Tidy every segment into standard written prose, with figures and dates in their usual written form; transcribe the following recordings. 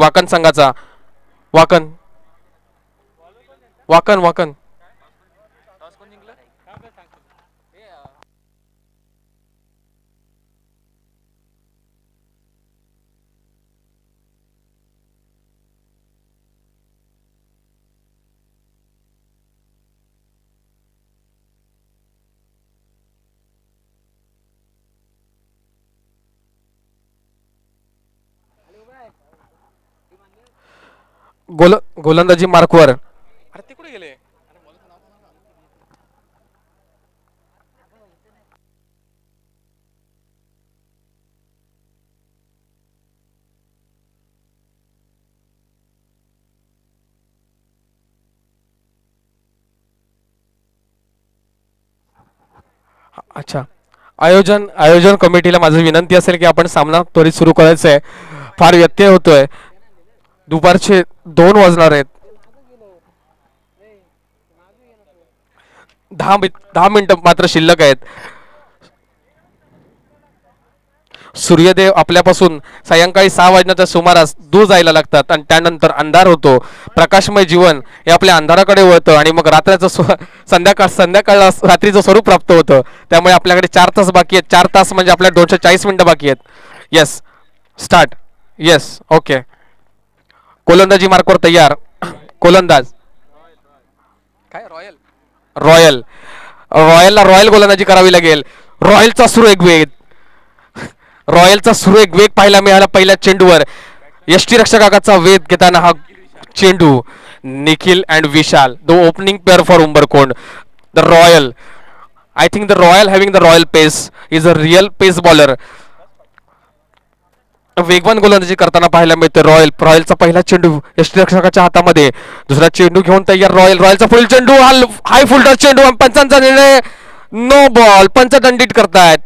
वाकण संघाचा. वाकण वाकण वाकण गोलंदाजी मार्कवर. अरे ते कुठे गेले. अच्छा, आयोजन आयोजन कमिटीला माझी विनंती असेल की आपण सामना त्वरित सुरू करायचा आहे. फार व्यत्यय होतोय. दुपारचे 2 वाजणार आहेत. 10 मिनिटं मात्र शिल्लक आहेत. सूर्यदेव आपल्यापासून सायंकाळी 6 वाजण्याच्या सुमारास दूर जायला लागतात आणि त्यानंतर अंधार होतो. प्रकाशमय जीवन हे आपल्या अंधाराकडे वळतं आणि मग रात्रीचं संध्याकाळ रात्रीचं स्वरूप प्राप्त होतं. त्यामुळे आपल्याकडे 4 तास बाकी आहेत. 4 तास म्हणजे आपल्या 240 मिनिटं बाकी आहेत. Yes, start. Yes, okay. गोलंदाजी मार्कवर तयार. गोलंदाज काय रॉयल रॉयल रॉयलला रॉयल गोलंदाजी करावी लागेल. रॉयलचा सुरेख वेग. रॉयलचा सुरेख वेग पाहायला मिळाला पहिल्या चेंडूवर. यष्टीरक्षकाचा वेध घेताना हा चेंडू. Nikhil and Vishal the opening pair for Umbarkond. The royal, I think the royal having the royal pace is a real pace bowler. वेगवान गोलंदाजी करताना पाहायला मिळते रॉयल. रॉयलचा पहिला चेंडू यष्टीरक्षकाच्या हातामध्ये. दुसरा चेंडू घेऊन तयार रॉयल. रॉयलचा पुढील चेंडू हाय फुलटॉस चेंडू. पंचांचा निर्णय नो बॉल. पंच दंडित करतायत.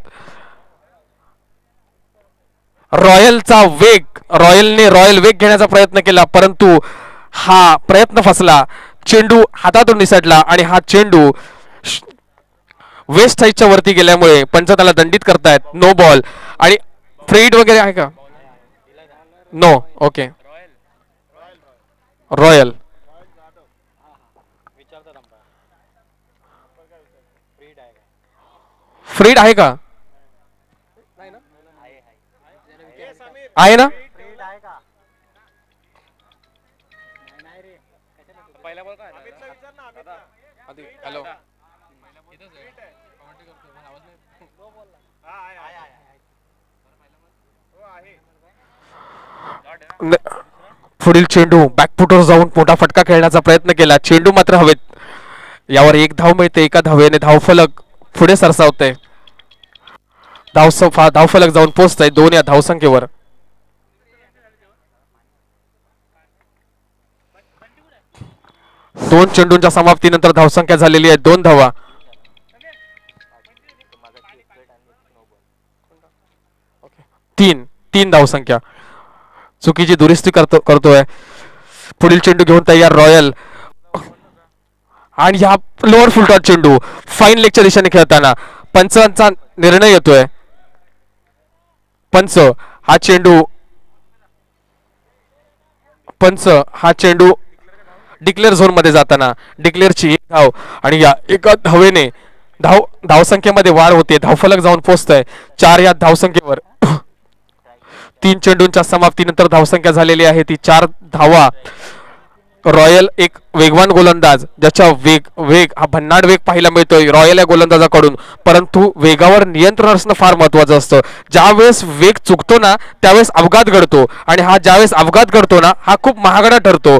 रॉयलचा वेग, रॉयलने रॉयल वेग घेण्याचा प्रयत्न केला परंतु हा प्रयत्न फसला. चेंडू हातातून निसटला आणि हा चेंडू वेस्ट साईडच्या वरती गेल्यामुळे पंच त्याला दंडित करतायत. No ball. आणि फ्रीड वगैरे आहे का. No, okay. रॉयल फ्रीड आहे का. आहे ना. हॅलो, पुढील चेंडू बॅकफुटवर जाऊन मोठा फटका खेळण्याचा प्रयत्न केला. चेंडू मात्र हवेत. यावर 1 धाव मिळते. एका धावेने धावफलक पुढे सरसावते. धावफलक जाऊन पोहोचतंय 2 या धावसंख्येवर. दोन चेंडूंच्या समाप्तीनंतर धावसंख्या झालेली आहे 2 धावा. तीन धावसंख्या. चुकीची दुरुस्ती करतोय. पुढील चेंडू घेऊन तयार रॉयल. आणि हा लोअर फुलटॉस चेंडू फाईन लेगच्या दिशेने खेळताना पंचांचा निर्णय येतोय. पंच हा चेंडू डिक्लेअर झोन मध्ये जाताना डिक्लेअरची 1 धाव आणि या एका धावेने धावसंख्येमध्ये वाढ होते. धावफलक जाऊन पोहोचतंय 4 या धावसंख्येवर. 3 चेंडूंच्या समाप्तीनंतर धावसंख्या झालेली आहे ती 4 धावा. रॉयल एक वेगवान गोलंदाज ज्याचा वेग हा भन्नाट वेग पाहायला मिळतोय रॉयल या गोलंदाजाकडून. परंतु वेगावर नियंत्रण असणं फार महत्वाचं असतं. ज्यावेळेस वेग चुकतो ना त्यावेळेस अपघात घडतो आणि हा ज्यावेळेस अपघात घडतो ना हा खूप महागडा ठरतो.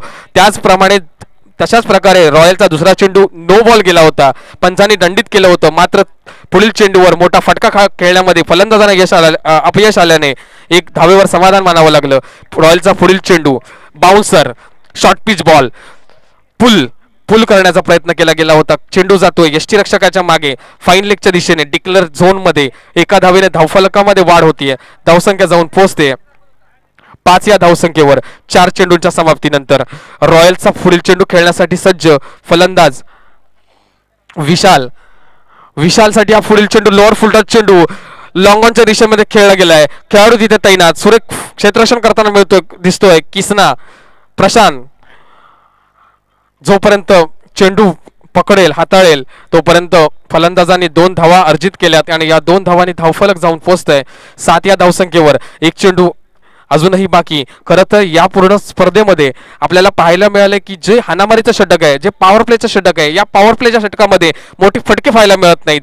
तशाच प्रकारे रॉयलचा दुसरा चेंडू नो बॉल गेला होता. पंचांनी दंडित केलं होतं. मात्र पुढील चेंडूवर मोठा फटका खेळण्यामध्ये फलंदाजांना अपयश आल्याने 1 धावेवर समाधान मानावं लागलं. रॉयलचा पुढील चेंडू बाउन्सर शॉर्ट पिच बॉल पुल करण्याचा प्रयत्न केला गेला होता. चेंडू जातोय यष्टीरक्षकाच्या मागे फाईन लेगच्या दिशेने डिक्लेअर झोन मध्ये. एका धावेने धावफलकामध्ये वाढ होतीये. धावसंख्या जाऊन पोहोचते 5 या धावसंख्येवर 4 चेंडूंच्या समाप्तीनंतर. रॉयलचा पुढील चेंडू खेळण्यासाठी सज्ज फलंदाज विशालसाठी हा पुढील चेंडू लोअर फुलटॉस चेंडू. लॉंगॉनच्या दिशेमध्ये खेळला गेलाय. खेळाडू तिथे तैनात. सुरेख क्षेत्ररक्षण करताना मिळतोय दिसतोय किसना प्रशांत. जोपर्यंत चेंडू पकडेल हाताळेल तोपर्यंत फलंदाजांनी 2 धावा अर्जित केल्यात आणि या 2 धावांनी धावफलक जाऊन पोहोचतंय 7 या धावसंख्येवर. एक चेंडू अजूनही बाकी. खरं तर या पूर्ण स्पर्धेमध्ये आपल्याला पाहायला मिळाले की जे हाणामारीचं षटक आहे, जे पॉवर प्लेचं षटक आहे, या पॉवर प्लेच्या षटकामध्ये मोठी फटके पाहायला मिळत नाहीत.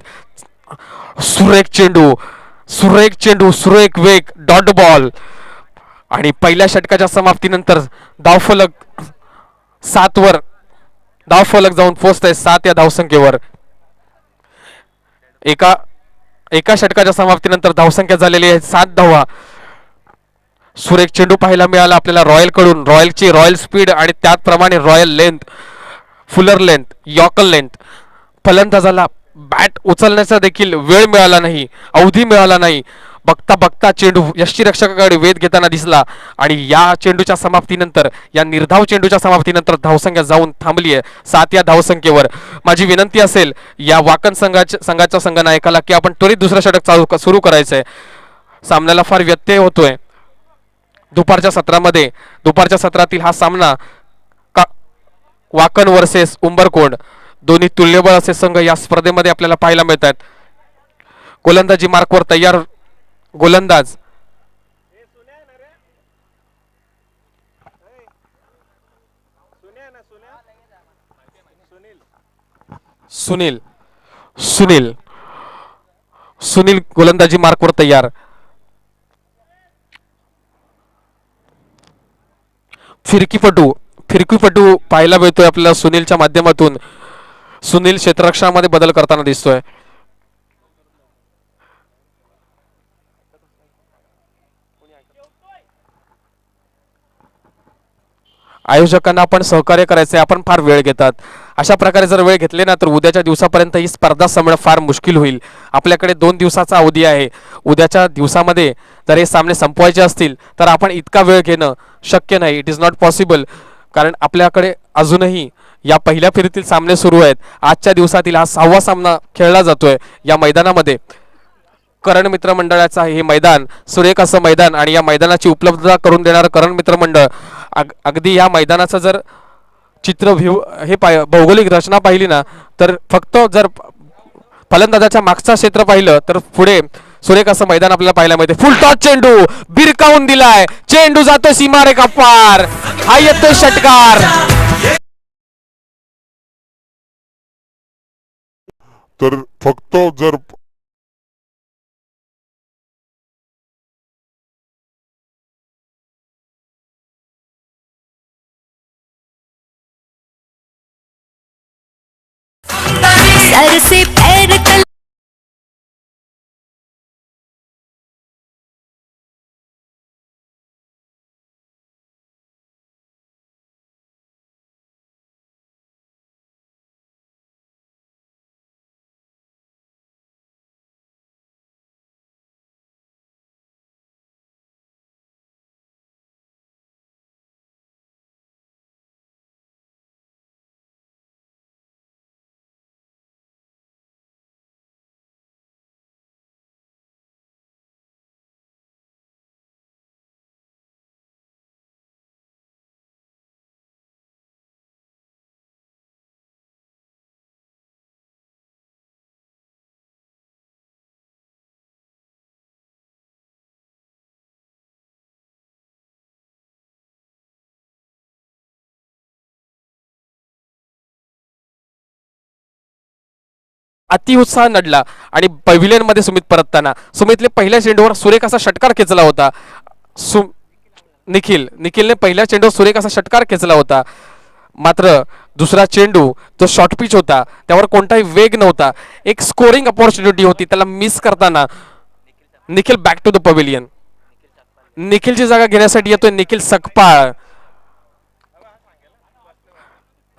सुरेख चेंडू, सुरेख चेंडू, सुरेख वेग, डॉट बॉल आणि पहिल्या षटकाच्या समाप्तीनंतर धावफलक 7 वर धावफलक जाऊन पोहोचतंय 7 या धावसंख्येवर. एका षटकाच्या समाप्तीनंतर धावसंख्या झालेली आहे 7 धावा. सुरेख चेंडू पाहायला मिळाला आपल्याला रॉयल कडून. रॉयलची रॉयल स्पीड आणि त्याचप्रमाणे royal length, fuller length, yorker length. फलंदाजाला बॅट उचलण्याचा देखील वेळ मिळाला नाही, अवधी मिळाला नाही. बघता बघता चेंडू यष्टीरक्षकाकडे वेध घेताना दिसला आणि या चेंडूच्या समाप्तीनंतर, या निर्धाव चेंडूच्या समाप्तीनंतर धावसंख्या जाऊन थांबली आहे 7 या धावसंख्येवर. माझी विनंती असेल या वाकण संघाच्या संघनायकाला की आपण त्वरित दुसरं षटक सुरू करायचंय. सामन्याला फार व्यत्यय होतोय. दुपारच्या सत्रातील हा सामना वाकण वर्सेस उंबरकोंड, दोन्ही तुल्यबळ असे संघ या स्पर्धेमध्ये आपल्याला पाहायला मिळतात. गोलंदाजी मार्कवर तयार गोलंदाज सुनील सुनील सुनील गोलंदाजी मार्कवर तयार. फिरकीपटू पाहायला मिळतोय आपल्याला सुनीलच्या माध्यमातून. सुनील क्षेत्ररक्षणामध्ये बदल करताना दिसतोय. आयोजकांना आपण सहकार्य करायचे, आपण फार वेळ घेतात. अशा प्रकारे जर वेळ घेतले ना तर उद्याच्या दिवसापर्यंत ही स्पर्धा संपणं फार मुश्किल होईल. आपल्याकडे 2 दिवसाचा अवधी आहे. उद्याच्या दिवसामध्ये जर हे सामने संपवायचे असतील तर आपण इतका वेळ घेणं शक्य नाही. It is not possible. कारण आपल्याकडे अजूनही या पहिल्या फेरीतील सामने सुरू आहेत. आजच्या दिवसातील हा 6वा सामना खेळला जातोय या मैदानामध्ये. करण मित्र मंडळाचा हे मैदान सुरेख असं मैदान आणि या मैदानाची उपलब्धता करून देणारं करण मित्र मंडळ. अगदी या मैदानाचं जर चित्र हे भौगोलिक रचना पाहिली ना तर फक्त जर फलंदाजाच्या मागचा क्षेत्र पाहिलं तर पुढे सुरेख असं मैदान आपल्याला पाहायला मिळते. फुल टॉस चेंडू बिरकावून दिलाय. चेंडू जातो सीमारेखा पार. हा येतोय षटकार. तर फक्त जर सर से पैर तक अतिउत्साह नडला आणि पॅव्हिलियन मध्ये सुमित परतताना सुमितने पहिल्या चेंडूवर सुरेख असा षटकार खेचला होता. निखिलने पहिल्या चेंडूवर सुरेख असा षटकार खेचला होता. मात्र दुसरा चेंडू जो शॉर्ट पिच होता त्यावर कोणताही वेग नव्हता. एक स्कोरिंग अपॉर्च्युनिटी होती, त्याला मिस करताना Nikhil back to the pavilion. निखिलची जागा घेण्यासाठी येतोय निखिल सकपाळ.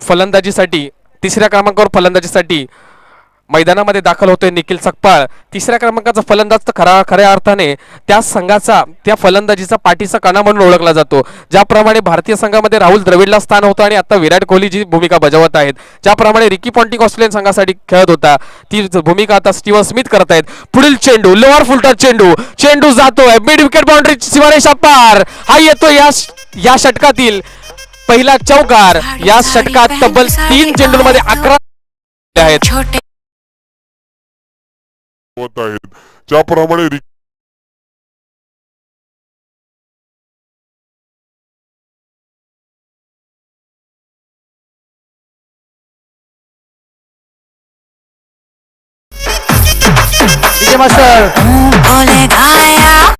फलंदाजीसाठी 3ऱ्या क्रमांकावर फलंदाजीसाठी मैदानामध्ये दाखल होतोय निखिल सकपाळ. तिसऱ्या क्रमांकाचा फलंदाज तर खऱ्या अर्थाने त्या संघाचा त्या फलंदाजीचा पाठीचा कणा म्हणून ओळखला जातो. ज्याप्रमाणे भारतीय संघामध्ये राहुल द्रविडला स्थान होतं आणि आता विराट कोहली जी भूमिका बजावत आहेत, ज्याप्रमाणे रिकी पॉन्टिंग ऑस्ट्रेलियन संघासाठी खेळत होता, ती भूमिका आता स्टीव्हन स्मिथ करत आहेत. पुढील चेंडू लोअर फुलटच चेंडू जातोय मिड विकेट बाउंड्री सीमारेषा पार. हा येतो या षटकातील पहिला चौकार. या षटकात तब्बल 3 चेंडूंमध्ये 11 आहेत. छोटे होत आहेत. ज्याप्रमाणे विजय मास्टर बोले गाया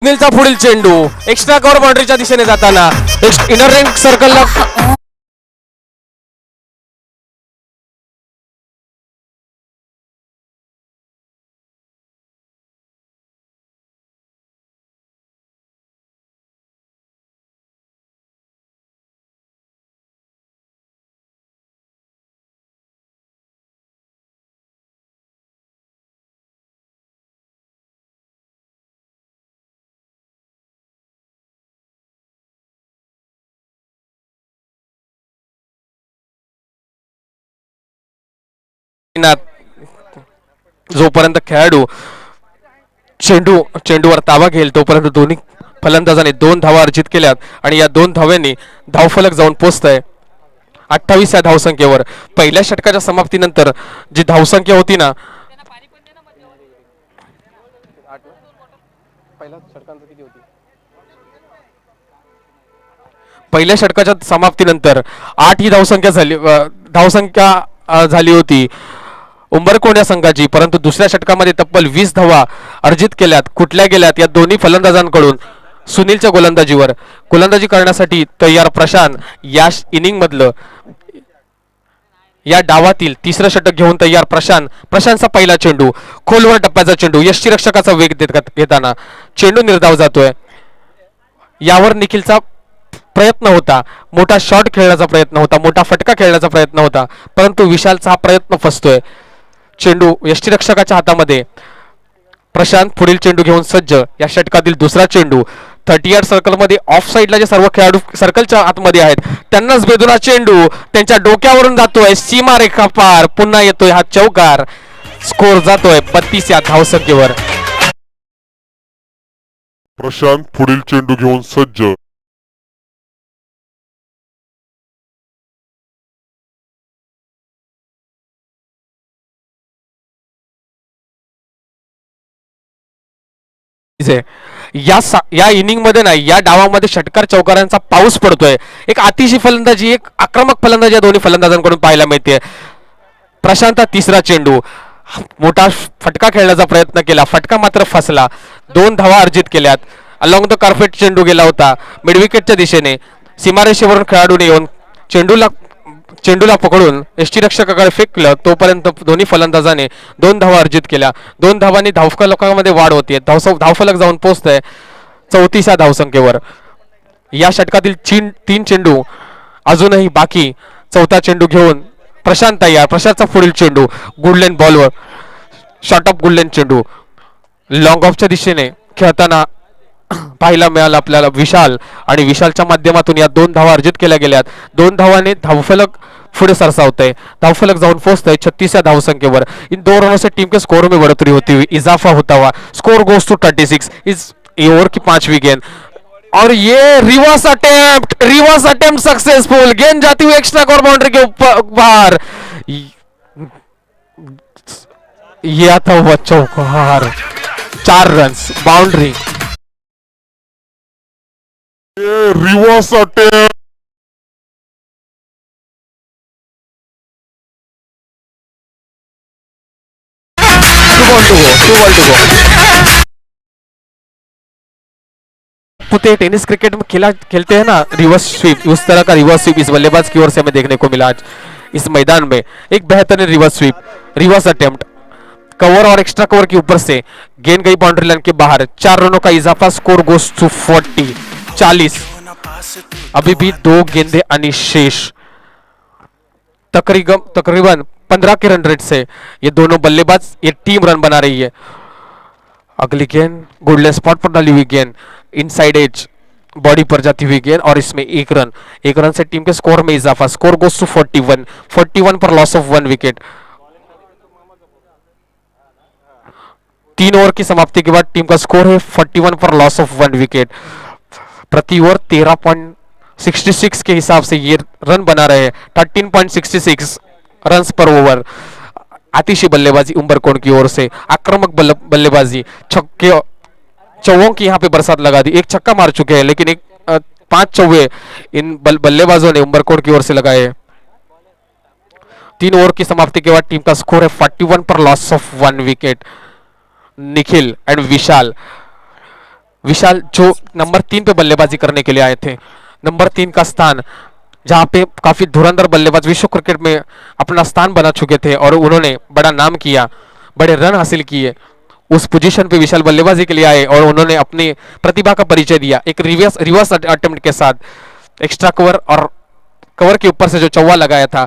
सुनीलचा पुढील चेंडू एक्स्ट्रा कव्हर बाउंड्रीच्या दिशेने जाताना इनर रिंग सर्कलला जोपर्यंत खेळाडू चेंडूवर ताबा घेईल तोपर्यंत दोन्ही फलंदाजांनी 2 धावा अर्जित केल्यात आणि या 2 धाव्यांनी धावफलक जाऊन पोहोचतंय 28 या धावसंख्येवर. पहिल्या षटकाच्या समाप्तीनंतर जी धावसंख्या होती ना, पहिल्या षटकाच्या समाप्तीनंतर 8 ही धावसंख्या झाली होती उंबरकोंड या संघाची, परंतु दुसऱ्या षटकामध्ये तब्बल 20 धावा अर्जित केल्यात. कुठल्या गेल्यात या दोन्ही फलंदाजांकडून सुनीलच्या गोलंदाजी करण्यासाठी तयार प्रशांत. या इनिंग मधलं या डावातील तिसरं षटक घेऊन तयार प्रशांतचा पहिला चेंडू खोलवर टप्प्याचा चेंडू यष्टीरक्षकाचा वेग घेताना चेंडू निर्धाव जातोय. यावर निखिलचा प्रयत्न होता, मोठा शॉट खेळण्याचा प्रयत्न होता, मोठा फटका खेळण्याचा प्रयत्न होता, परंतु विशालचा हा प्रयत्न फसतोय. चेंडू यष्टीरक्षकाच्या हातामध्ये. प्रशांत पुढील चेंडू घेऊन सज्ज. या षटकातील दुसरा चेंडू 38 सर्कलमध्ये ऑफ साईडला जे सर्व खेळाडू सर्कलच्या आतमध्ये आहेत त्यांनाच भेदून हा चेंडू त्यांच्या डोक्यावरून जातोय सीमारेखा पार. पुन्हा येतोय हा चौकार. स्कोर जातोय 32 या धावसंख्येवर. प्रशांत पुढील चेंडू घेऊन सज्ज. या इनिंग मध्ये नाही, या डावामध्ये षटकार चौकारांचा पाऊस पडतोय. एक अतिशय फलंदाजी, एक आक्रमक फलंदाजी या दोन्ही फलंदाजांकडून पाहायला मिळते. प्रशांत तिसरा चेंडू मोठा फटका खेळण्याचा प्रयत्न केला, फटका मात्र फसला. 2 धावा अर्जित केल्यात. अलॉंग द कार्पेट चेंडू गेला होता मिडविकेटच्या दिशेने. सीमारेषेवरून खेळाडूने येऊन चेंडूला पकडून यष्टीरक्षकाकडे फेकलं. तोपर्यंत दोन्ही फलंदाजाने 2 धावा अर्जित केल्या. 2 धावांनी धावफलकामध्ये वाढ होते. धावफलक जाऊन पोहोचतंय 34 या धावसंख्येवर. या षटकातील 3 चेंडू अजूनही बाकी. चौथा चेंडू घेऊन प्रशांत तयार. प्रशांतचा पुढील चेंडू गुडलेन बॉलवर शॉर्ट ऑफ गुडलेन चेंडू लॉंग ऑफच्या दिशेने खेळताना पाहायला मिळाला आपल्याला विशाल, आणि विशालच्या माध्यमातून या 2 धावा अर्जित केल्या गेल्यात. 2 धावांनी धावफलक पुढे सरसावतंय. धावफलक जाऊन पोहोचतंय 36 या धावसंख्येवर. इन 2 रनों से टीम के स्कोर में बढ़ोतरी होती हुई इजाफा होता हुआ स्कोर गोज टू 36. इस ओवर की 5वीं गेंद और ये रिवर्स अटेम्प्ट सक्सेसफुल. गेंद जाती हुई एक्स्ट्रा कवर बाउंड्री के ऊपर बाहर. ये आता हुआ चौकार. 4 रन्स बाउंड्री. Reverse attack. पुते टेनिस क्रिकेट में खेलते हैं ना रिवर्स स्वीप, उस तरह का रिवर्स स्वीप इस बल्लेबाज की ओर से हमें देखने को मिला आज इस मैदान में। एक बेहतरीन reverse sweep, reverse attempt, cover और एक्स्ट्रा कवर के ऊपर से गेंद गई बाउंड्री लाइन के बाहर। 4 रनों का इजाफा, स्कोर गोस टू 40। अभी भी 2 गेंदें अनिशेष। तकरीबन 15 के रन रेट से ये दोनों बल्लेबाज ये टीम रन बना रही है। अगली गेंद गुडले स्पॉट पर डाली हुई गेंद, इनसाइड एज बॉडी पर जाती हुई गेंद और इसमें एक रन से टीम के स्कोर में इजाफा। स्कोर गोस टू 41 पर लॉस ऑफ 1 विकेट। 3 ओवर की समाप्ति के बाद टीम का स्कोर है 41 पर लॉस ऑफ 1 विकेट। प्रति ओवर 13.66 के हिसाब से ये रन बना रहे हैं। 13.66 रन्स पर ओवर। आतिशी बल्लेबाजी उम्बरकोट की ओर से, आक्रामक बल्लेबाजी, छक्के चौवों की यहाँ पे बरसात लगा दी। एक छक्का मार चुके हैं लेकिन 5 चौवे इन बल्लेबाजों ने उम्बरकोट की ओर से लगाए। 3 ओवर की समाप्ति के बाद टीम का स्कोर है 41 पर loss of 1 wicket. Nikhil and Vishal जो नंबर 3 पे बल्लेबाजी करने के लिए आए थे, नंबर 3 का स्थान जहां पे काफी धुरंधर बल्लेबाज विश्व क्रिकेट में अपना स्थान बना चुके थे और उन्होंने बड़ा नाम किया, बड़े रन हासिल किए, उस पोजीशन पे विशाल बल्लेबाजी के लिए आए और उन्होंने अपनी प्रतिभा का परिचय दिया एक रिवर्स अटेम्प्ट के साथ। एक्स्ट्रा कवर और कवर के ऊपर से जो चौवा लगाया था।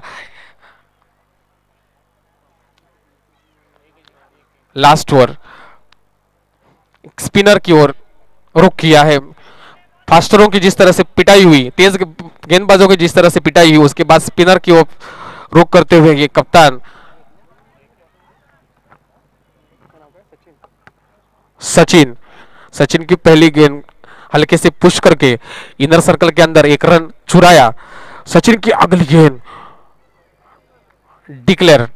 लास्ट ओवर स्पिनर की ओर रुख किया है। फास्टरों की जिस तरह से पिटाई हुई, तेज गेंदबाजों की जिस तरह से पिटाई हुई, उसके बाद स्पिनर की ओर रुख करते हुए ये कप्तान सचिन की पहली गेंद हल्के से पुश करके इनर सर्कल के अंदर 1 रन चुराया। सचिन की अगली गेंद डिक्लेयर,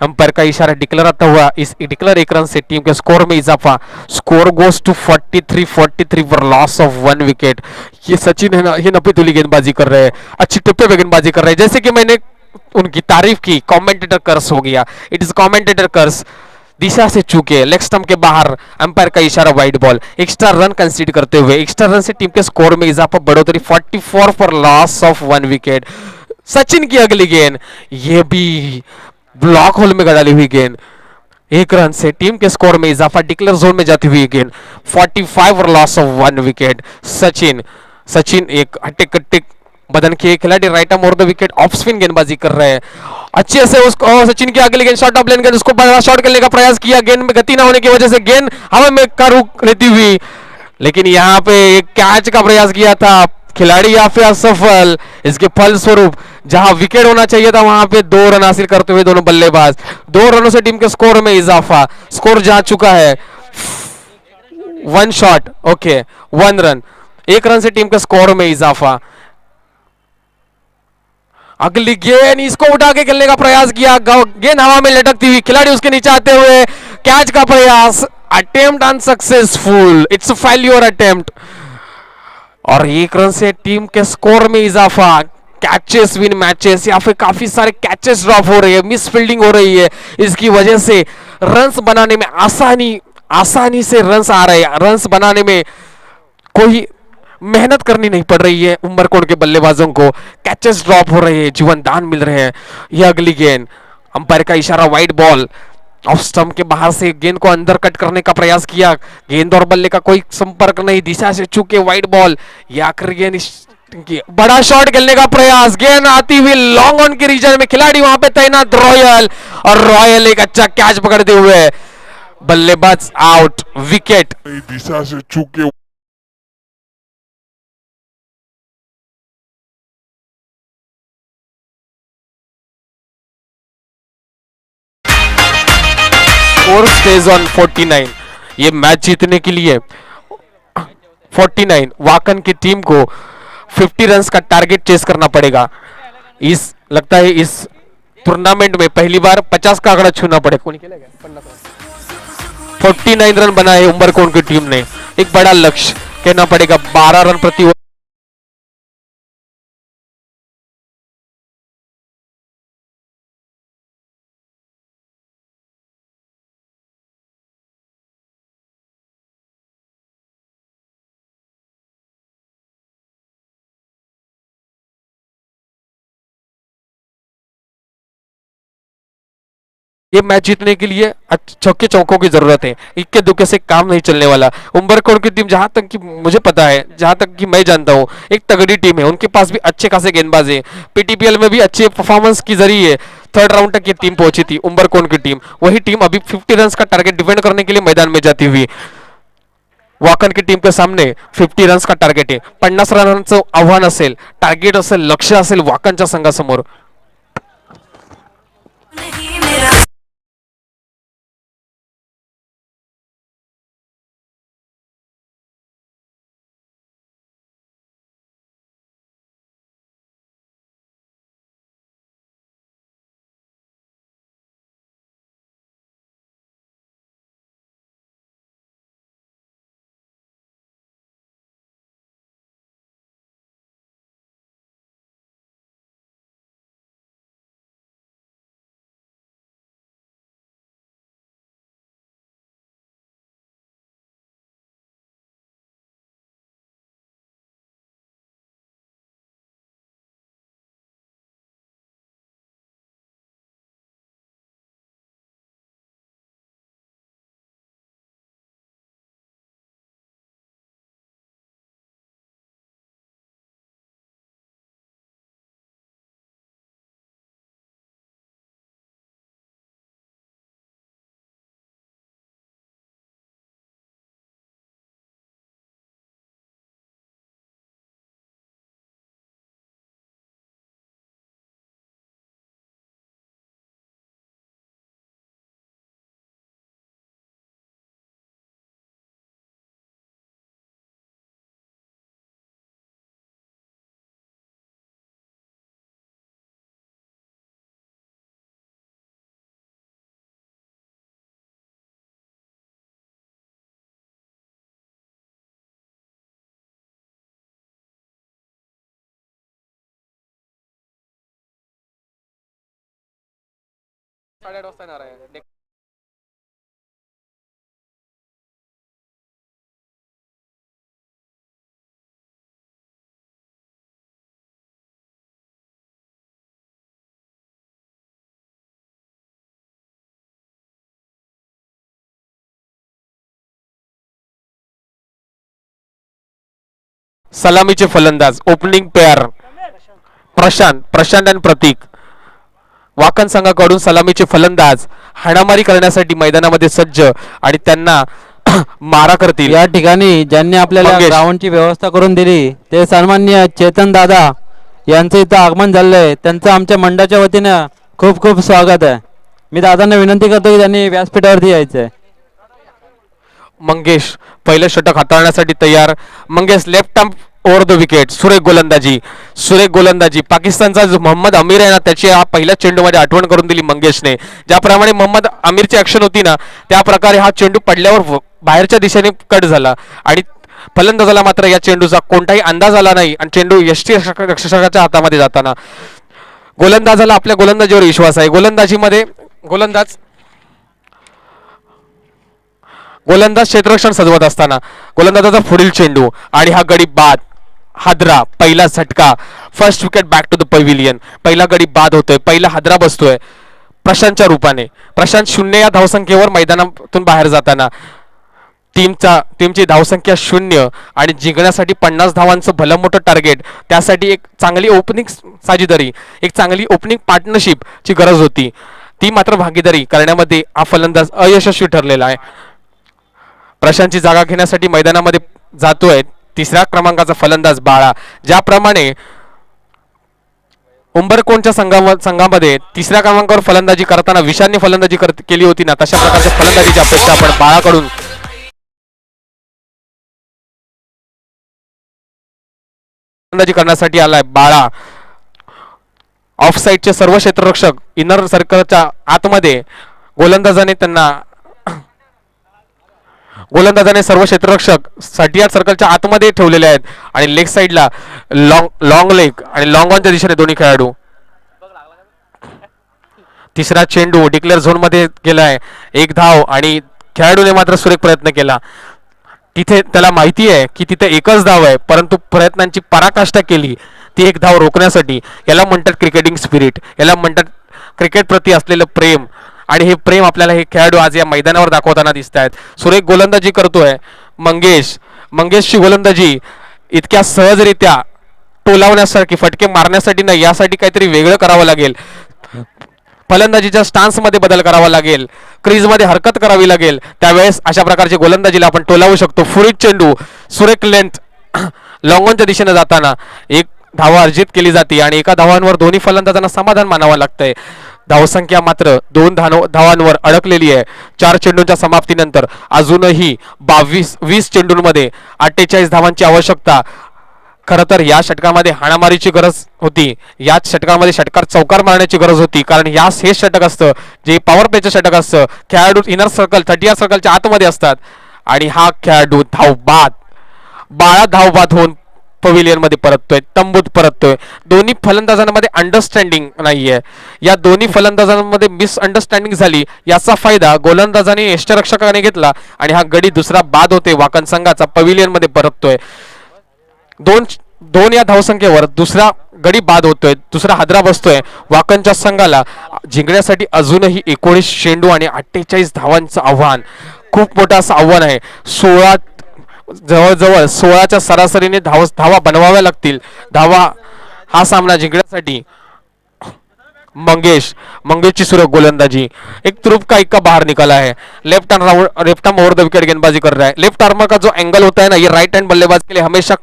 अंपायर का इशारा डिक्लेयर आता हुआ, इस डिक्लेयर 1 रन से टीम के स्कोर में इजाफा। स्कोर गोस टू 43 पर लॉस ऑफ 1 विकेट। ये सचिन है ना, ये नपीतुली गेंदबाजी कर रहे हैं, अच्छी टिप्पे पे गेंदबाजी कर रहे हैं। जैसे कि मैंने उनकी तारीफ की, कमेंटेटर कर्स हो गया, इट इज कमेंटेटर कर्स। दिशा से चूके, लेग स्टंप के बाहर, अंपायर का इशारा, वाइड बॉल। एक्स्ट्रा रन कंसीड करते हुए एक्स्ट्रा रन से टीम के स्कोर में इजाफा, बढ़ोतरी 44 पर लॉस ऑफ 1 विकेट। सचिन की अगली गेंद, ये भी ब्लॉक होल में डाली हुई गेंद, 1 रन से टीम के स्कोर में इजाफा, डिक्लेयर जोन में जाती हुई गेंद, 45 और लॉस ऑफ 1 विकेट। सचिन एक हट्टे कट्टे बदन के खिलाड़ी, right arm over the wicket, off spin गेंदबाजी कर रहे हैं अच्छे से। उसको सचिन की अगली गेंद शॉर्ट ऑफ लेन गेंद, उसको बड़ा शॉट खेलने का प्रयास किया, गेंद में गति ना होने की वजह से गेंद हवा में का रुख लेती हुई, लेकिन यहाँ पे एक कैच का प्रयास किया था खिलाड़ी, यहाँ पे असफल। इसके फलस्वरूप जहां विकेट होना चाहिए था वहां पे 2 रन हासिल करते हुए दोनों बल्लेबाज, 2 रनों से टीम के स्कोर में इजाफा। स्कोर जा चुका है 1 शॉट, ओके 1 रन, 1 रन से टीम के स्कोर में इजाफा। अगली गेंद, इसको उठा के खेलने का प्रयास किया, गेंद हवा में लटकती हुई, खिलाड़ी उसके नीचे आते हुए, कैच का प्रयास, attempt unsuccessful, it's failure attempt. और 1 रन से टीम के स्कोर में इजाफा। कैचेस विन मैचेस, या फिर काफी सारे कैचेस ड्रॉप हो रही है, मिस फील्डिंग हो रही है, इसकी वजह से रन्स बनाने में आसानी से रन्स आ रहे हैं। रन्स बनाने में कोई मेहनत करनी नहीं पड़ रही है उमरकोट के बल्लेबाजों को, कैचेस ड्रॉप हो रहे हैं, जीवन दान मिल रहे हैं। यह अगली गेंद, अंपायर का इशारा, वाइड बॉल, ऑफ स्टंप के बाहर से गेंद को अंदर कट करने का प्रयास किया, गेंद और बल्ले का कोई संपर्क नहीं, दिशा से चूके, वाइड बॉल। या आखिर गेंद, बड़ा शॉट खेलने का प्रयास, गेंद आती हुई लॉन्ग ऑन के रीजन में, खिलाड़ी वहां पे तैनात रॉयल, और रॉयल एक अच्छा कैच पकड़ते हुए, बल्लेबाज आउट, विकेट। दिशा से चूके स्कोर स्टेज ऑन 49। ये मैच जीतने के लिए 49 वाकन की टीम को 50 रन्स का टारगेट चेस करना पड़ेगा। लगता है इस टूर्नामेंट में पहली बार 50 का आंकड़ा छूना पड़ेगा। 49 रन बनाए उमरकोट की टीम ने, एक बड़ा लक्ष्य कहना पड़ेगा। 12 रन प्रति ये मैच जीतने के लिए छक्के चौकों की जरूरत है, इक्के दुक्के से काम नहीं चलने वाला। उम्बरकोट की टीम जहां तक कि मुझे पता है, जहां तक कि मैं जानता हूं, एक तगड़ी टीम है, उनके पास भी अच्छे खासे गेंदबाज है। पीटीपीएल में भी अच्छे परफॉर्मेंस की जरिए थर्ड राउंड तक ये टीम पहुंची थी उम्बरकोट की टीम। वही टीम अभी 50 रन का टारगेट डिफेंड करने के लिए मैदान में जाती हुई वाकन की टीम के सामने 50 रन्स का टार्गेट आहे। 50 रनांचं आव्हान असेल, टार्गेट असेल, लक्ष्य असेल वाकनच्या संघासमोर। नहीं मेरा सलामीचे फलंदाज ओपनिंग पेअर प्रशांत आणि प्रतीक। वाकन संघाकडून सलामीचे फलंदाज हाणामारी करण्यासाठी मैदानामध्ये सज्ज आणि त्यांना मारा करतील। या ठिकाणी ज्यांनी आपल्याला मंगेश. ग्राउंडची व्यवस्था करून दिली ते सन्माननीय चेतन दादा यांचं इथं आगमन झालंय, त्यांचं आमच्या मंडळाच्या वतीनं खूप खूप स्वागत आहे। मी दादांना विनंती करतो की त्यांनी व्यासपीठावरती यायचंय। मंगेश पहिलं षटक हाताळण्यासाठी तयार। Mangesh left arm over the wicket, सुरेख गोलंदाजी पाकिस्तानचा जो मोहम्मद अमीर आहे ना, त्याची हा पहिल्या चेंडूमध्ये आठवण करून दिली मंगेशने। ज्याप्रमाणे मोहम्मद अमीरची ऍक्शन होती ना, त्या प्रकारे हा चेंडू पडल्यावर बाहेरच्या दिशेने कट झाला आणि फलंदाजाला मात्र या चेंडूचा कोणताही अंदाज आला नाही आणि चेंडू यष्टीरक्षकाच्या हातामध्ये जाताना गोलंदाजाला आपल्या गोलंदाजीवर विश्वास आहे। गोलंदाजीमध्ये गोलंदाज क्षेत्ररक्षण सजवत असताना गोलंदाजाचा पुढील चेंडू आणि हा गडी बाद, हादरा, पहिला झटका, first wicket back to the pavilion. पहिला गडी बाद होतोय, पहिला हादरा बसतोय प्रशांतच्या रूपाने। प्रशांत 0 या धावसंख्येवर मैदानातून बाहेर जाताना टीमची धावसंख्या 0 आणि जिंकण्यासाठी 50 धावांचं भलं मोठं टार्गेट, त्यासाठी एक चांगली ओपनिंग साझेदारी, एक चांगली ओपनिंग पार्टनरशिप ची गरज होती। ती मात्र भागीदारी करण्यामध्ये हा फलंदाज अयशस्वी ठरलेला आहे। प्रशांतची जागा घेण्यासाठी मैदानामध्ये जातोय 3ऱ्या क्रमांकाचा फलंदाज बाळा। ज्याप्रमाणे उंबरकोटच्या संघामध्ये 3ऱ्या क्रमांकावर फलंदाजी करताना विशालने फलंदाजी केली होती ना, तशा प्रकारच्या फलंदाजीची अपेक्षा आपण बाळाकडून फलंदाजी करण्यासाठी आलाय बाळा। ऑफ साइडचे सर्व क्षेत्ररक्षक इनर सर्कलच्या आतमध्ये गोलंदाजाने सर्व क्षेत्ररक्षक 60 यार्ड सर्कलच्या आतमध्ये ठेवलेले आहेत आणि लेग साइडला लॉंग लेग आणि लॉंग ऑनच्या दिशेने दोन्ही खेळाडू। तिसरा चेंडू डिक्लेअर झोन मध्ये गेलाय, 1 धाव आणि खेळाडूने मात्र सुरेख प्रयत्न केला। तिथे त्याला माहिती आहे की तिथे एकच धाव आहे, परंतु प्रयत्नांची पराकाष्ठा केली ती 1 धाव रोखण्यासाठी। याला म्हणतात क्रिकेटिंग स्पिरिट, याला म्हणतात क्रिकेट प्रती असलेलं प्रेम आणि हे प्रेम आपल्याला हे खेळाडू आज या मैदानावर दाखवताना दिसत आहेत. सुरेख गोलंदाजी करतोय मंगेशची गोलंदाजी इतक्या सहजरित्या टोलावण्यासाठी, फटके मारण्यासाठी नाही, यासाठी काहीतरी वेगळं करावं लागेल. फलंदाजीच्या स्टान्स मध्ये बदल करावा लागेल, क्रीज मध्ये हरकत करावी लागेल. त्यावेळेस अशा प्रकारची गोलंदाजीला आपण टोलावू शकतो. फुरीत चेंडू, सुरेख लेंथ लॉंगॉनच्या दिशेने जाताना एक धावा अर्जित केली जाते आणि एका धावांवर दोन्ही फलंदाजांना समाधान मानावं लागतंय. धावसंख्या मात्र 2 धावांवर अडकलेली आहे. 4 चेंडूंच्या समाप्तीनंतर अजूनही 20 चेंडूंमध्ये 48 धावांची आवश्यकता. खरं तर या षटकामध्ये हाणामारीची गरज होती, याच षटकामध्ये षटकार चौकार मारण्याची गरज होती, कारण हे षटक असतं जे पॉवर प्लेचं षटक असतं. खेळाडू इनर सर्कल 30 सर्कलच्या आतमध्ये असतात आणि हा खेळाडू धावबाद होऊन पवेलियन मध्ये परततोय, तंबूत परततोय. दोन्ही फलंदाजांमध्ये अंडरस्टँडिंग नाहीये. या दोन्ही फलंदाजांमध्ये मिसअंडरस्टँडिंग झाली. याचा फायदा गोलंदाजाने यष्टिरक्षकाने घेतला आणि हा गडी दुसरा बाद होते. वाकण संघाचा पवेलियन मध्ये परततोय. दोन या धावसंख्येवर दुसरा गडी बाद होतोय, दुसरा हादरा बसतोय. वाकणच्या संघाला जिंकण्यासाठी अजूनही 19 चेंडू आणि 48 धावांचं आव्हान, खूप मोठं असं आव्हान आहे. जवळजवळ 16च्या सरासरीने धावा बनवाव्या लागतील. हा सामना जिंकण्यासाठी मंगेशची सुरेख गोलंदाजी, एक तुरुप का इक्का बाहर निकला है. Left arm over the wicket गेंदबाजी कर रहा है. लेफ्ट आर्मर का जो एंगल होता है ना, ये राइट हैंड बल्लेबाज के लिए हमेशा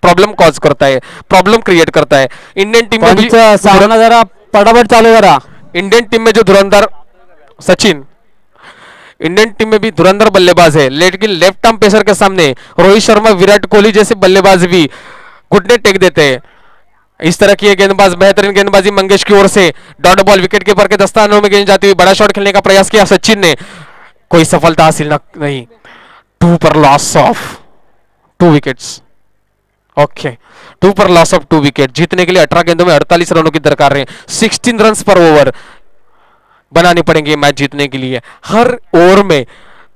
प्रॉब्लम कॉज करता है, प्रॉब्लम क्रिएट करता है. इंडियन टीम में भी सामना जरा पटापट चालू करा. इंडियन टीम में जो धुरंधर सचिन, इंडियन टीम में भी धुरंधर बल्लेबाज है, लेकिन लेफ्ट आर्म पेसर के सामने रोहित शर्मा, विराट कोहली जैसे बल्लेबाज भी घुटने टेक देते हैं. इस तरह की गेंदबाज, बेहतरीन गेंदबाजी मंगेश की ओर से. डॉट बॉल विकेट कीपर के दस्तानों में गेंद जाती हुई बड़ा शॉट खेलने का प्रयास किया सचिन ने, कोई सफलता हासिल नहीं. 2 पर लॉस ऑफ 2 विकेट्स. ओके, 2 पर लॉस ऑफ 2 विकेट. जीतने के लिए 18 गेंदों में 48 रनों की दरकार है. 16 रन पर ओवर बनाने पड़ेंगे मैच जीतने के लिए. हर ओवर में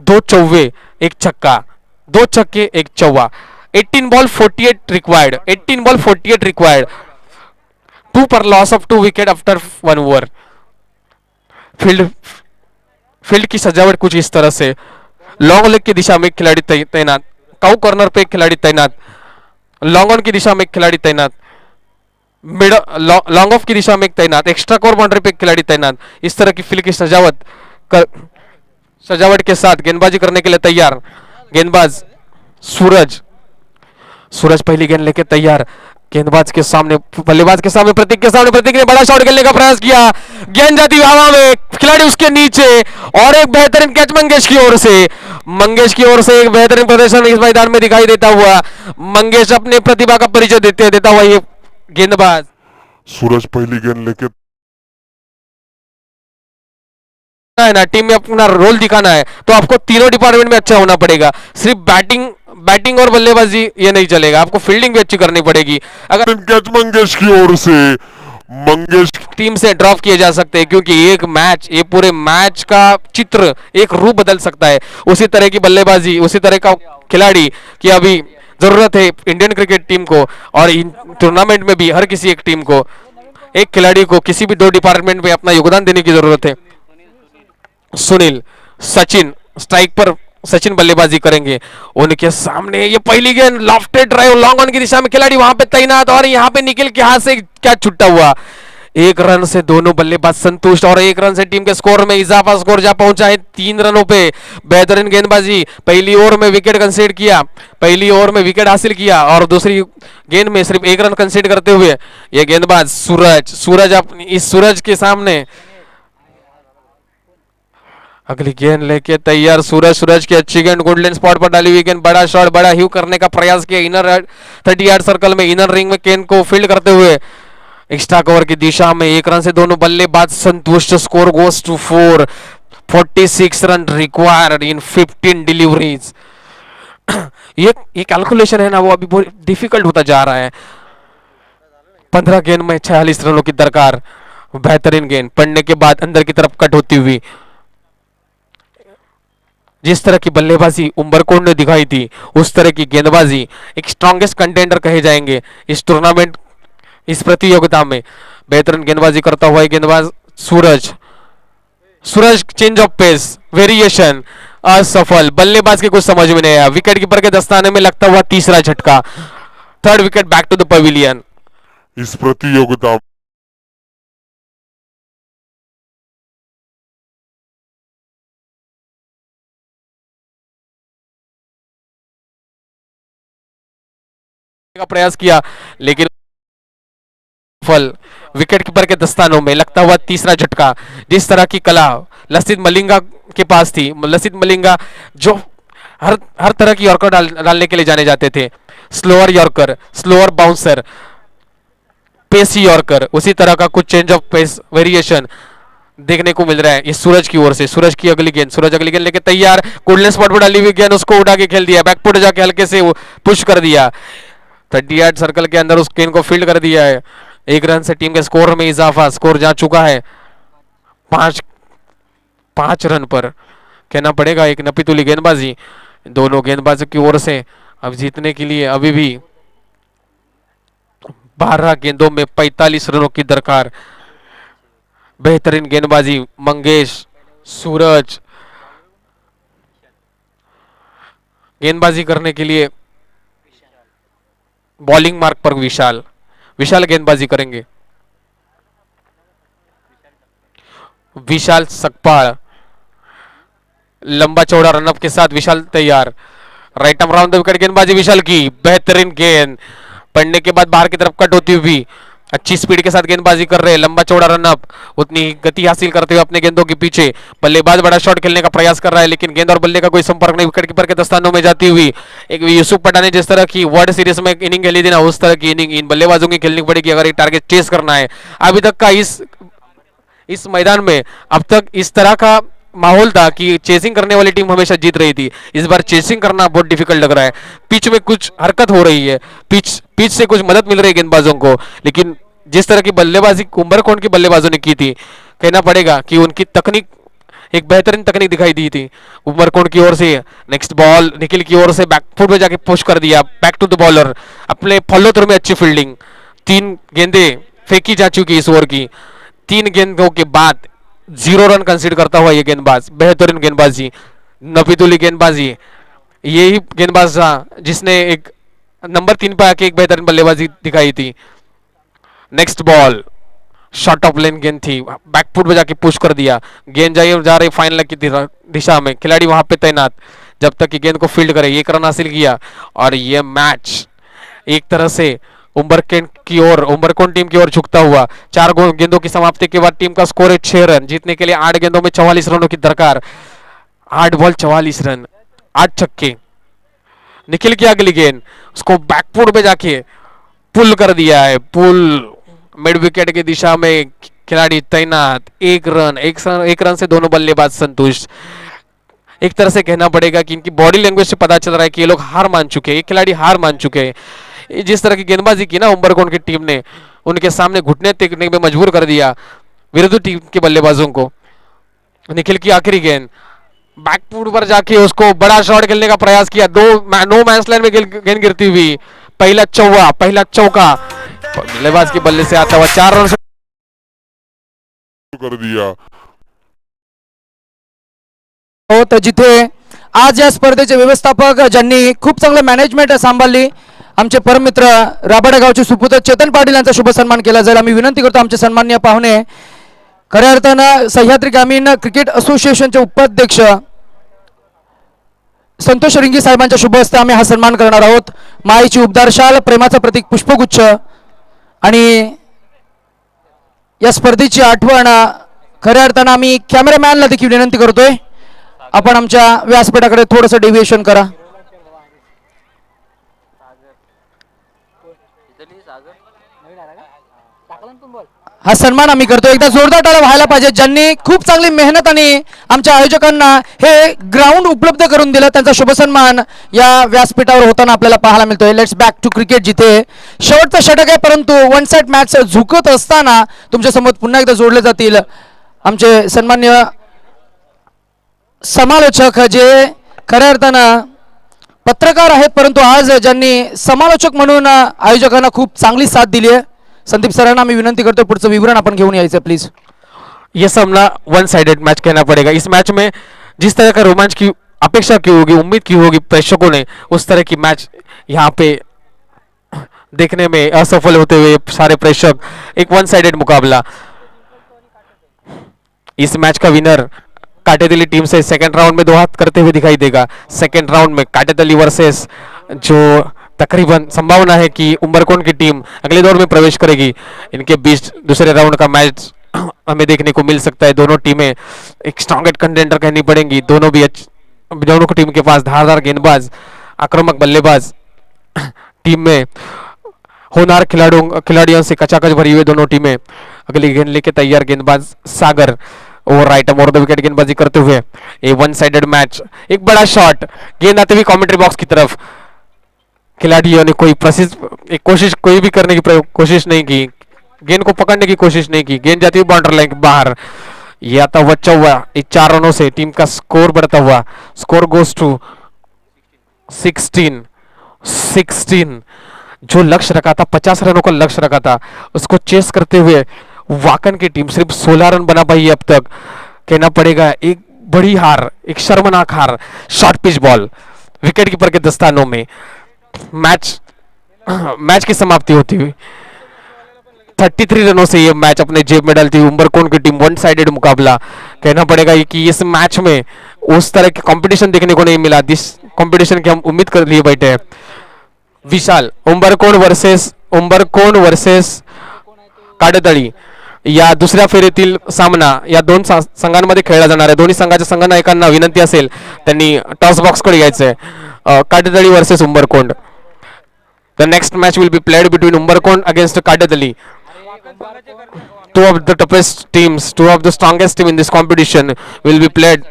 2 चौवे, 1 छक्का, 2 छक्के, 1 चौवा. 18 बॉल 48 रिक्वायर्ड. 18 ball 48 required. 2 पर loss of 2 wicket after 1 over. Field की सजावट कुछ इस तरह से. लॉन्ग लेग की दिशा में एक खिलाड़ी तैनात, काउ कॉर्नर पे एक खिलाड़ी तैनात, लॉन्ग ऑन की दिशा में एक खिलाड़ी तैनात, लॉन्ग ऑफ की दिशा में एक तैनात, एक्स्ट्रा कोर बाउंड्री पे एक खिलाड़ी तैनात. इस तरह की फील्ड की सजावट के साथ गेंदबाजी करने के लिए तैयार. गेंदबाज सूरज पहली गेंद लेके तैयार. गेंदबाज के सामने, बल्लेबाज के सामने प्रतीक ने बड़ा शॉट खेलने का प्रयास किया. गेंद जाती हवा में, खिलाड़ी उसके नीचे और एक बेहतरीन कैच मंगेश की ओर से एक बेहतरीन प्रदर्शन इस मैदान में दिखाई देता हुआ. मंगेश अपने प्रतिभा का परिचय देता हुआ ये गेंदबाज. सूरज पहली गेंद लेके है ना, टीम में अपना रोल दिखाना है तो आपको तीनों डिपार्टमेंट में अच्छा होना पड़ेगा. सिर्फ बैटिंग और बल्लेबाजी ये नहीं चलेगा, आपको फील्डिंग भी अच्छी करनी पड़ेगी. अगर कैच मंगेश की ओर से, मंगेश टीम से ड्रॉप किए जा सकते हैं, क्योंकि ये पूरे मैच का चित्र, एक रूप बदल सकता है. उसी तरह की बल्लेबाजी, उसी तरह का खिलाड़ी की अभी जरूरत है इंडियन क्रिकेट टीम को, और इन टूर्नामेंट में भी हर किसी एक टीम को, एक खिलाड़ी को किसी भी 2 डिपार्टमेंट में अपना योगदान देने की जरूरत है. सुनील, सचिन स्ट्राइक पर, सचिन बल्लेबाजी करेंगे. उनके सामने ये पहली गेंद, लॉफ्टेड ड्राइव लॉन्ग ऑन की दिशा में, खिलाड़ी वहां पे तैनात और यहाँ पे निखिल के हाथ से क्या छुट्टा हुआ. 1 रन से दोनों बल्लेबाज संतुष्ट और 1 रन से टीम के स्कोर में इजाफा. स्कोर जा पहुंचा है 3 रनों पे. बेहतरीन गेंदबाजी, पहली ओवर में विकेट कंसीड किया, पहली ओवर में विकेट हासिल किया और दूसरी गेंद में सिर्फ 1 रन कंसीड करते हुए ये गेंदबाज सूरज अपनी इस सूरज के सामने अगली गेंद लेके तैयार. सूरज की अच्छी गेंद गुडलैंड स्पॉट पर डाली हुई गेंद, बड़ा शॉट, बड़ा ह्यू करने का प्रयास किया. इनर 38 सर्कल में, इनर रिंग में गेंद को फील्ड करते हुए एक्स्ट्रा कवर की दिशा में 1 रन से दोनों बल्लेबाज संतुष्ट. Score goes to 4. 46 run required in 15 deliveries. ये कैलकुलेशन है ना, वो अभी बहुत डिफिकल्ट होता जा रहा है. 15 गेंद में 46 रनों की दरकार. बेहतरीन गेंद पड़ने के बाद अंदर की तरफ कट होती हुई. जिस तरह की बल्लेबाजी उम्बरकोट ने दिखाई थी, उस तरह की गेंदबाजी एक स्ट्रॉन्गेस्ट कंटेंडर कहे जाएंगे इस टूर्नामेंट, इस प्रतियोगिता में. बेहतरीन गेंदबाजी करता हुआ गेंदबाज Suraj Suraj change of pace, variation, असफल, बल्लेबाज के कुछ समझ में नहीं आया, विकेट कीपर के दस्ताने में लगता हुआ तीसरा झटका, third wicket back to the pavilion. इस प्रतियोगिता का प्रयास किया लेकिन फल, विकेट कीपर के दस्तानों में लगता हुआ तीसरा झटका। जिस तरह की कला लसित मलिंगा के पास थी, लसित मलिंगा जो हर तरह की यॉर्कर डालने के लिए जाने जाते थे, slower yorker, slower bouncer, pacy yorker, उसी तरह का कुछ चेंज ऑफ पेस वेरिएशन देखने को मिल रहा है इस सूरज की ओर से। सूरज की अगली गेंद, सूरज अगली गेंद लेके तैयार, कूलने स्पॉट पर डाली हुई गेंद उसको उड़ा के खेल दिया, बैकफुट जाके हल्के से पुश कर दिया, 38 सर्कल के अंदर उस गेंद को फील्ड कर दिया है। 1 रन से टीम के स्कोर में इजाफा, स्कोर जा चुका है 5 रन पर। कहना पड़ेगा एक नपीतुली गेंदबाजी दोनों गेंदबाजों की ओर से। अब जीतने के लिए अभी भी 12 गेंदों में 45 रनों की दरकार। बेहतरीन गेंदबाजी मंगेश, सूरज गेंदबाजी करने के लिए बॉलिंग मार्क पर विशाल, विशाल गेंदबाजी करेंगे। विशाल सकपाल लंबा चौड़ा रनअप के साथ विशाल तैयार, right arm round the wicket गेंदबाजी विशाल की, बेहतरीन गेंद पड़ने के बाद बाहर की तरफ कट होती हुई अच्छी स्पीड के साथ गेंदबाजी कर रहे हैं, लंबा चौड़ा रनअप, उतनी ही गति हासिल करते हुए अपने गेंदों के पीछे। बल्लेबाज बड़ा शॉट खेलने का प्रयास कर रहा है लेकिन गेंद और बल्ले का कोई संपर्क नहीं, विकेट कीपर के दस्तानों में जाती हुई। एक यूसुफ पठान ने जिस तरह की वर्ल्ड सीरीज में इनिंग खेली थी ना, उस तरह की इनिंग इन बल्लेबाजों की खेलनी पड़ेगी अगर ये टारगेट चेस करना है। अभी तक का इस मैदान में अब तक इस तरह का माहौल था कि चेसिंग करने वाली टीम हमेशा जीत रही थी, इस बार चेसिंग करना बहुत डिफिकल्ट लग रहा है। पिच में कुछ हरकत हो रही है, पिच से कुछ मदद मिल रही है गेंदबाजों को, लेकिन जिस तरह की बल्लेबाजी उम्बरकोट की बल्लेबाजों ने की थी, कहना पड़ेगा कि उनकी तकनीक एक बेहतरीन तकनीक दिखाई दी थी उमरकोट की ओर से। नेक्स्ट बॉल निखिल की ओर से बैकफुट पे जाके पुश कर दिया, बैक टू द बॉलर, अपने फॉलो थ्रू में अच्छी फील्डिंग। 3 गेंदें फेंकी जा चुकी इस ओवर की, 3 गेंदों के बाद 0 रन कंसीडर करता हुआ ये गेंदबाज, बेहतरीन गेंदबाजी, नपीतुली गेंदबाजी। यही गेंदबाज था जिसने एक नंबर 3 पे आके एक बेहतरीन बल्लेबाजी दिखाई थी। नेक्स्ट बॉल शॉर्ट ऑफ लेन गेंद थी, बैकफुट पे जाके पुश कर दिया, गेंद जा रही फाइनल की दिशा में, खिलाड़ी वहां पे तैनात जब तक कि गेंद को फील्ड करे। 1 रन हासिल किया और ये मैच एक तरह से उमरकोट टीम की ओर झुकता हुआ। 4 गेंदों की समाप्ति के बाद टीम का स्कोर है 6 रन। जीतने के लिए 8 गेंदों में 44 रनों की दरकार, 8 बॉल 44 रन, 8 छक्के। निखिल की अगली गेंद उसको बैकफुट पे जाके पुल कर दिया है, पुल मिड विकेट की दिशा में, खिलाड़ी तैनात। 1 रन से दोनों बल्लेबाज संतुष्ट। एक तरह से कहना पड़ेगा कि इनकी बॉडी लैंग्वेज से पता चल रहा है कि ये लोग हार मान चुके हैं, ये खिलाड़ी हार मान चुके हैं। जिस तरह की गेंदबाजी की ना उमरकोट की टीम ने, उनके सामने घुटने टेकने में मजबूर कर दिया विरुद्ध टीम के बल्लेबाजों को। निखिल की आखिरी गेंद बैकफुट पर जाके उसको बड़ा शॉट खेलने का प्रयास किया, नो मैच लाइन में गेंद गिरती हुई, पहला चौका बल्लेबाज के बल्ले से आता हुआ 4 रन कर दिया। हो तर जिथे आज या स्पर्धेचे व्यवस्थापक ज्यांनी खूप चांगलं मॅनेजमेंट सांभाळली, आमचे परममित्र राबाडा गावचे सुपुत्र चेतन पाटील यांचा शुभ सन्मान केला जाईल। आम्ही विनंती करतो आमचे सन्माननीय पाहुणे, खऱ्या अर्थानं सह्याद्री ग्रामीण क्रिकेट असोसिएशनचे उपाध्यक्ष संतोष रिंगी साहेबांच्या शुभ हस्ते आम्ही हा सन्मान करणार आहोत। माईची उबदार शाल, प्रेमाचं प्रतीक पुष्पगुच्छ आणि या स्पर्धेची आठवण खऱ्या अर्थानं आम्ही कॅमेरामॅनला देखील विनंती करतोय, आपण आमच्या व्यासपीठाकडे थोडंसं डेव्हिएशन करा। हा सन्मान आम्ही करतो, एकदा जोरदार टाळ्या व्हायला पाहिजे ज्यांनी खूप चांगली मेहनत आणि आमच्या आयोजकांना हे ग्राउंड उपलब्ध करून दिलं, त्यांचा शुभ सन्मान या व्यासपीठावर होताना आपल्याला पाहायला मिळतोय। लेट्स बॅक टू क्रिकेट, जिथे शेवटचा षटक आहे परंतु वन साइड मॅच झुकत असताना तुमच्या समोर पुन्हा एकदा जोडले जातील आमचे सन्माननीय समालोचक, जे खऱ्या अर्थानं पत्रकार आहेत परंतु आज ज्यांनी समालोचक म्हणून आयोजकांना खूप चांगली साथ दिली आहे। संदीप सरांना मी विनंती करतो पुढचं विवरण आपण घेऊन यायचं प्लीज। ये सामना वन साइडेड मैच कहना पड़ेगा। इस मैच में जिस तरह का रोमांच की अपेक्षा की होगी, उम्मीद की होगी प्रेक्षकों ने, उस तरह की मैच यहाँ पे देखने में असफल होते हुए सारे प्रेक्षक। एक वन साइडेड मुकाबला। इस मैच का विनर काटेदली टीम से सेकंड राउंड में दो हाथ करते हुए दिखाई देगा। सेकंड राउंड में काटेदली वर्सेस जो तकरीबन संभावना है कि उमरकोट की टीम अगले दौर में प्रवेश करेगी। इनके बीच दूसरे राउंड का मैच हमें देखने को मिल सकता है। दोनों टीमें एक स्ट्रॉन्गेस्ट कंटेंडर कहनी पड़ेंगी। दोनों की टीम के पास धारदार गेंदबाज, आक्रामक बल्लेबाज, टीम में होनहार खिलाड़ियों से कचाकच भरी हुई दोनों टीमें। अगली गेंद लेके तैयार गेंदबाज Sagar over right over the wicket गेंदबाजी करते हुए। A one sided match. एक बड़ा शॉट, गेंद आते हुए कमेंट्री बॉक्स की तरफ। खिलाड़ियों ने कोई भी करने की कोशिश नहीं की, गेंद को पकड़ने की कोशिश नहीं की। गेंद जाती हुई बाउंड्री लाइन के बाहर। ये आता हुआ चौवा। इस 4 रनों से टीम का स्कोर बढ़ता हुआ। Score goes to 16। जो लक्ष्य रखा था, 50 रनों का लक्ष्य रखा था, उसको चेस करते हुए वाकन की टीम सिर्फ 16 रन बना पाई है अब तक। कहना पड़ेगा एक बड़ी हार, एक शर्मनाक हार। Short pitch ball wicket keeper के दस्तानों में। मैच की समाप्ति होती हुई 33 रनों से ये मैच अपने जेब में डालती हुई उमरकोट की टीम। वन साइडेड मुकाबला। कहना पड़ेगा कि इस मैच में उस तरह के कंपटीशन देखने को नहीं मिला जिस कंपटीशन की हम उम्मीद कर लिए बैठे हैं। विशाल, उमरकोट वर्सेस काटेदली या दुसऱ्या फेरीतील सामना या दोन संघांमध्ये खेळला जाणार आहे। दोन्ही संघाच्या संघनायकांना विनंती असेल त्यांनी टॉस बॉक्स कडे यायचंय। Katedali versus Umarkot. The next match will be played between Umberkot against Katetali. Two of the toughest teams, two of the strongest team in this competition will be played.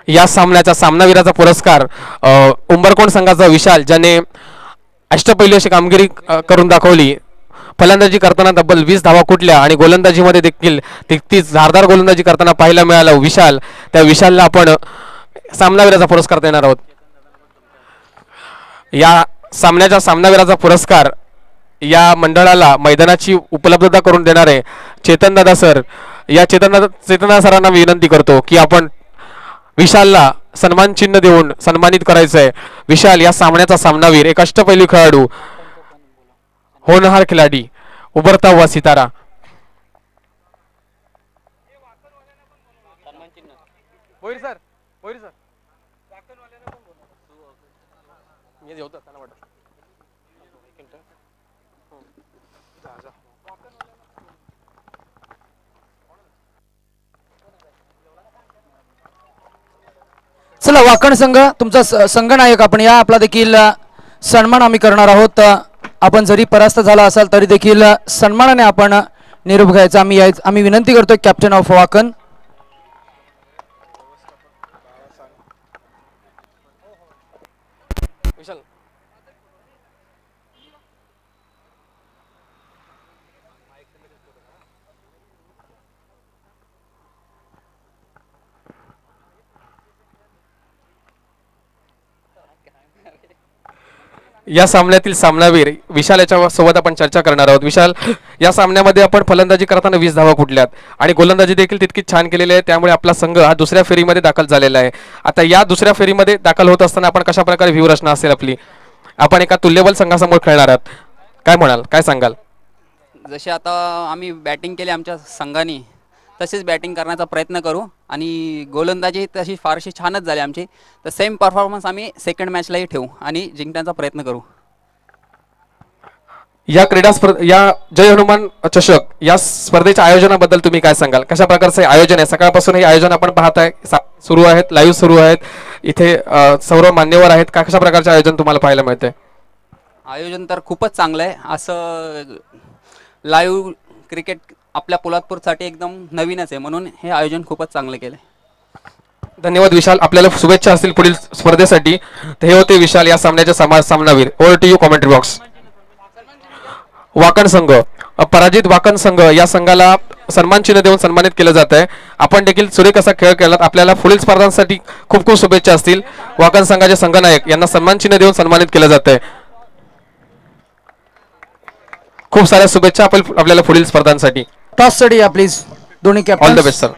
या सामन्याचा सामनावीराचा पुरस्कार उमरकोट संघाचा विशाल, ज्याने अष्टपैलू अशी कामगिरी करून दाखवली। फलंदाजी करताना तब्बल 20 धावा कुठल्या आणि गोलंदाजीमध्ये देखील तितकीच धारदार गोलंदाजी करताना पाहायला मिळालं विशाल। त्या विशालला आपण सामनावीराचा पुरस्कार देणार आहोत। या सामन्याच्या सामनावीराचा पुरस्कार या मंडळाला मैदानाची उपलब्धता करून देणारे चेतन दादा सर, या चेतन सरांना मी विनंती करतो की आपण विशालला सन्मान चिन्ह देऊन सन्मानित करायचंय। विशाल या सामन्याचा सामनावीर, एक अष्टपैलू खेळाडू, होनहार खिलाडी, उभरता हुआ सितारा। चला वाकण संघ, तुमचा संघनायक आपण या, आपला देखील सन्मान आम्ही करणार आहोत। आपण जरी परास्त झाला असाल तरी देखील सन्मानाने आपण निरोप घ्यायचा आम्ही विनंती करतोय कॅप्टन ऑफ वाकण। या सामन्यातील सामनावीर विशाल याच्या सोबत आपण चर्चा करणार आहोत। विशाल, या सामन्यामध्ये आपण फलंदाजी करताना 20 धावा कुठल्यात आणि गोलंदाजी देखील तितकीच छान केलेली आहे, त्यामुळे आपला संघ हा दुसऱ्या फेरीमध्ये दाखल झालेला आहे। आता या दुसऱ्या फेरीमध्ये दाखल होत असताना आपण कशा प्रकारे व्यूहरचना असेल आपली? आपण एका तुल्यबल संघासमोर खेळणार आहात, काय म्हणाल, काय सांगाल? जसे आता आम्ही बॅटिंग केली आमच्या संघाने, तसेच बॅटिंग करण्याचा प्रयत्न करू आणि गोलंदाजी तशी फारशी छानच झाली आमची, तर सेम परफॉर्मन्स आम्ही सेकंड मॅचलाही ठेवू आणि जिंकण्याचा प्रयत्न करू। या या जय हनुमान चषक या स्पर्धेच्या आयोजनाबद्दल तुम्ही काय सांगाल? कशा प्रकारचे आयोजन आहे? सकाळपासून हे आयोजन आपण पाहताय, सुरू आहेत, लाईव्ह सुरू आहेत, इथे सर्व मान्यवर आहेत, कशा प्रकारचे आयोजन तुम्हाला पाहायला मिळते? आयोजन तर खूपच चांगलं आहे। असं लाईव्ह क्रिकेट आपल्या पोलादपूरसाठी एकदम नवीनच आहे, म्हणून हे आयोजन खूपच चांगलं केलं। धन्यवाद विशाल, आपल्याला शुभेच्छा असतील पुढील स्पर्धेसाठी। हे होते विशाल या सामन्याचे सामनावीर। Over to you commentary box. Wakan संघ, पराजित वाकण संघ या संघाला सन्मान चिन्ह देऊन सन्मानित केलं जात आहे। आपण देखील सुरेख असा खेळ केलात, आपल्याला पुढील स्पर्धांसाठी खूप खूप शुभेच्छा असतील। वाकण संघाचे संघनायक यांना सन्मान चिन्ह देऊन सन्मानित केलं जात आहे। खूप साऱ्या शुभेच्छा आपल्याला पुढील स्पर्धांसाठी. टॉस साठी या प्लीज दोन्ही all the captain. Best sir.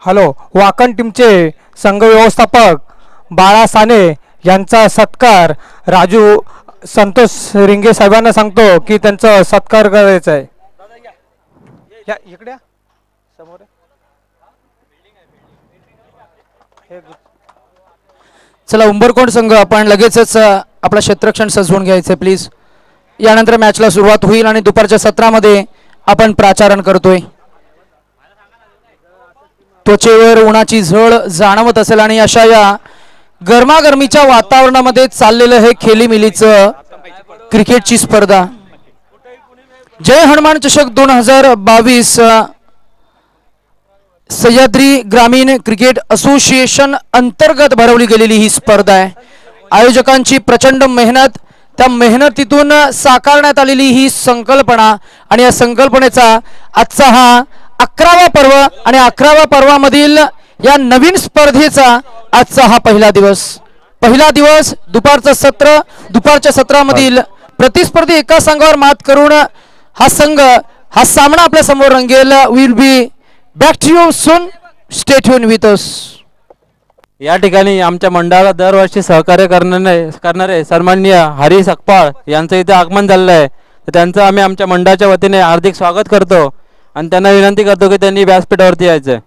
Hello, Wakan टीमचे संघ व्यवस्थापक बाळा साने यांचा सत्कार राजू संतोष रिंगे साहेबांना सांगतो की त्यांचा सत्कार करायचा आहे. या इकडे या. समोर या. चला उंबरकोंड संघ आपण लगेचच आपला क्षेत्रक्षण सजवून घ्यायचं प्लीज. यानंतर मॅचला सुरुवात होईल आणि दुपारच्या सत्रामध्ये आपण प्राचारण करतोय. त्वचेवर उन्हाची झळ जाणवत असेल आणि अशा या गरमागरमीच्या वातावरणामध्ये चाललेलं हे खेलीमिलीचं क्रिकेटची स्पर्धा जय हनुमान चषक 2022 सह्याद्री ग्रामीण क्रिकेट असोसिएशन अंतर्गत भरवली गेलेली ही स्पर्धा आहे. आयोजकांची प्रचंड मेहनत, त्या मेहनतीतून साकारण्यात आलेली ही संकल्पना आणि या संकल्पनेचा आजचा हा 11वा पर्व आणि 11व्या पर्वामधील या नवीन स्पर्धेचा आजचा हा पहिला दिवस दुपारचं सत्र. दुपारच्या सत्रामधील प्रतिस्पर्धी एका संघावर मात करून हा सामना आपल्या समोर रंगेल. Will be back to you soon. Stay tune with us. या ठिकाणी आमच्या मंडळाला दरवर्षी सहकार्य करणारे सन्माननीय हरी सकपाळ यांचं इथे आगमन झालेलं आहे. तर त्यांचं आम्ही आमच्या मंडळाच्या वतीने हार्दिक स्वागत करतो आणि त्यांना विनंती करतो की त्यांनी व्यासपीठावरती यायचं आहे.